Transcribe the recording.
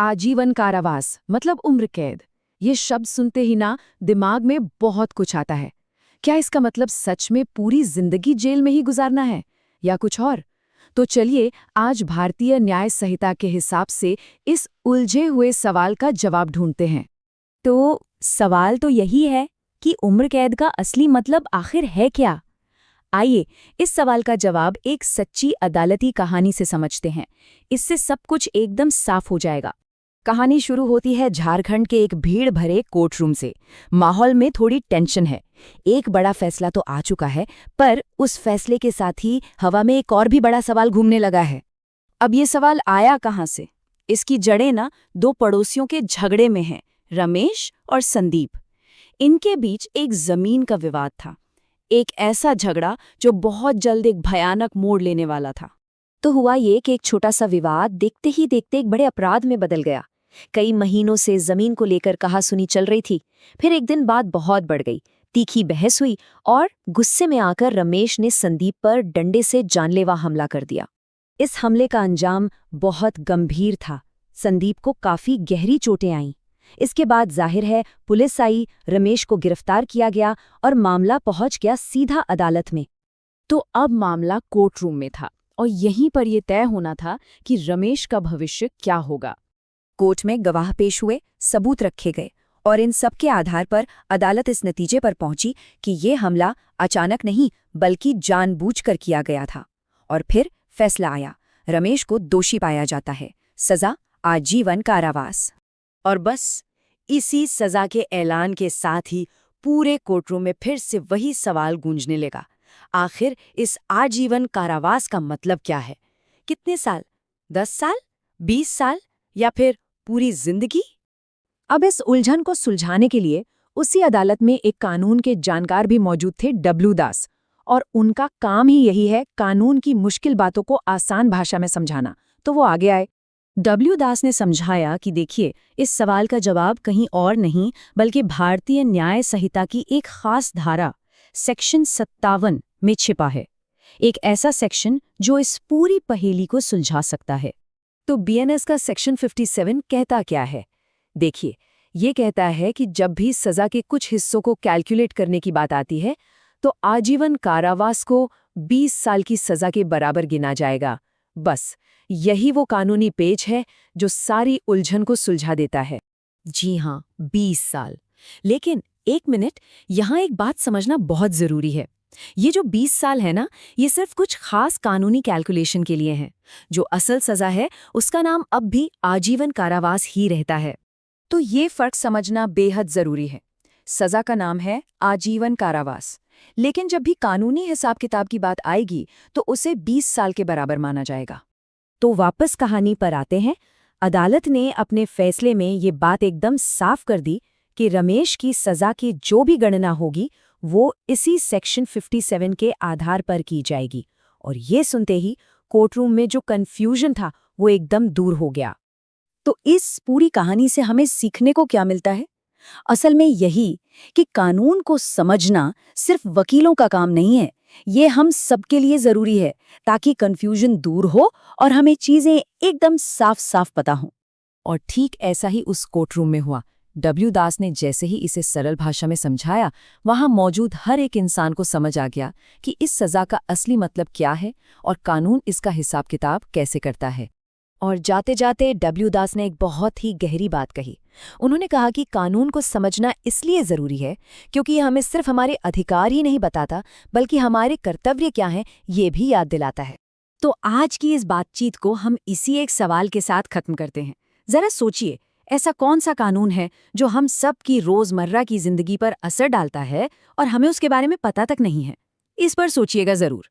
आजीवन कारावास मतलब उम्र कैद। ये शब्द सुनते ही ना दिमाग में बहुत कुछ आता है। क्या इसका मतलब सच में पूरी जिंदगी जेल में ही गुजारना है या कुछ और? तो चलिए आज भारतीय न्याय संहिता के हिसाब से इस उलझे हुए सवाल का जवाब ढूंढते हैं। तो सवाल तो यही है कि उम्र कैद का असली मतलब आखिर है क्या? आइए इस सवाल का जवाब एक सच्ची अदालती कहानी से समझते हैं। इससे सब कुछ एकदम साफ हो जाएगा। कहानी शुरू होती है झारखंड के एक भीड़ भरे कोर्ट रूम से। माहौल में थोड़ी टेंशन है। एक बड़ा फैसला तो आ चुका है, पर उस फैसले के साथ ही हवा में एक और भी बड़ा सवाल घूमने लगा है। अब ये सवाल आया कहाँ से? इसकी जड़ें ना दो पड़ोसियों के झगड़े में हैं, रमेश और संदीप। इनके बीच एक जमीन का विवाद था, एक ऐसा झगड़ा जो बहुत जल्द एक भयानक मोड़ लेने वाला था। तो हुआ ये कि एक छोटा सा विवाद देखते ही देखते एक बड़े अपराध में बदल गया। कई महीनों से जमीन को लेकर कहासुनी चल रही थी। फिर एक दिन बात बहुत बढ़ गई, तीखी बहस हुई और गुस्से में आकर रमेश ने संदीप पर डंडे से जानलेवा हमला कर दिया। इस हमले का अंजाम बहुत गंभीर था। संदीप को काफी गहरी चोटें आईं। इसके बाद जाहिर है पुलिस आई, रमेश को गिरफ्तार किया गया और मामला पहुंच गया सीधा अदालत में। तो अब मामला कोर्ट रूम में था और यहीं पर यह तय होना था कि रमेश का भविष्य क्या होगा। कोर्ट में गवाह पेश हुए, सबूत रखे गए और इन सब के आधार पर अदालत इस नतीजे पर पहुंची कि ये हमला अचानक नहीं बल्कि जानबूझकर किया गया था। और फिर फैसला आया, रमेश को दोषी पाया जाता है, सजा आजीवन कारावास। और बस इसी सजा के ऐलान के साथ ही पूरे कोर्टरूम में फिर से वही सवाल गूंजने लगा, आखिर इस आजीवन कारावास का मतलब क्या है? कितने साल? 10 साल? 20 साल? या फिर पूरी जिंदगी? अब इस उलझन को सुलझाने के लिए उसी अदालत में एक कानून के जानकार भी मौजूद थे, डब्ल्यू दास। और उनका काम ही यही है कानून की मुश्किल बातों को आसान भाषा में समझाना। तो वो आगे आए। डब्ल्यू दास ने समझाया कि देखिए, इस सवाल का जवाब कहीं और नहीं बल्कि भारतीय न्याय संहिता की एक खास धारा सेक्शन 57 में छिपा है। एक ऐसा सेक्शन जो इस पूरी पहेली को सुलझा सकता है। तो बीएनएस का सेक्शन 57 कहता क्या है? देखिए, ये कहता है कि जब भी सजा के कुछ हिस्सों को कैलकुलेट करने की बात आती है तो आजीवन कारावास को 20 साल की सजा के बराबर गिना जाएगा। बस यही वो कानूनी पेच है जो सारी उलझन को सुलझा देता है। जी हाँ, 20 साल। लेकिन एक मिनट, यहाँ एक बात समझना बहुत जरूरी है। ये जो 20 साल है ना, ये सिर्फ कुछ खास कानूनी कैलकुलेशन के लिए है। जो असल सजा है उसका नाम अब भी आजीवन कारावास ही रहता है। तो ये फर्क समझना बेहद जरूरी है। सजा का नाम है आजीवन कारावास, लेकिन जब भी कानूनी हिसाब किताब की बात आएगी तो उसे 20 साल के बराबर माना जाएगा। तो वापस कहानी पर आते हैं। अदालत ने अपने फैसले में ये बात एकदम साफ कर दी कि रमेश की सजा की जो भी गणना होगी वो इसी सेक्शन 57 के आधार पर की जाएगी। और ये सुनते ही कोर्टरूम में जो कन्फ्यूजन था वो एकदम दूर हो गया। तो इस पूरी कहानी से हमें सीखने को क्या मिलता है? असल में यही कि कानून को समझना सिर्फ वकीलों का काम नहीं है, ये हम सबके लिए जरूरी है ताकि कंफ्यूजन दूर हो और हमें चीजें एकदम साफ साफ पता हों। और ठीक ऐसा ही उस कोर्टरूम में हुआ। डब्ल्यू दास ने जैसे ही इसे सरल भाषा में समझाया, वहां मौजूद हर एक इंसान को समझ आ गया कि इस सजा का असली मतलब क्या है और कानून इसका हिसाब किताब कैसे करता है। और जाते जाते डब्ल्यू दास ने एक बहुत ही गहरी बात कही। उन्होंने कहा कि कानून को समझना इसलिए ज़रूरी है क्योंकि यह हमें सिर्फ हमारे अधिकार ही नहीं बताता बल्कि हमारे कर्तव्य क्या हैं ये भी याद दिलाता है। तो आज की इस बातचीत को हम इसी एक सवाल के साथ खत्म करते हैं। ज़रा सोचिए, ऐसा कौन सा कानून है जो हम सब की रोज़मर्रा की ज़िंदगी पर असर डालता है और हमें उसके बारे में पता तक नहीं है? इस पर सोचिएगा ज़रूर।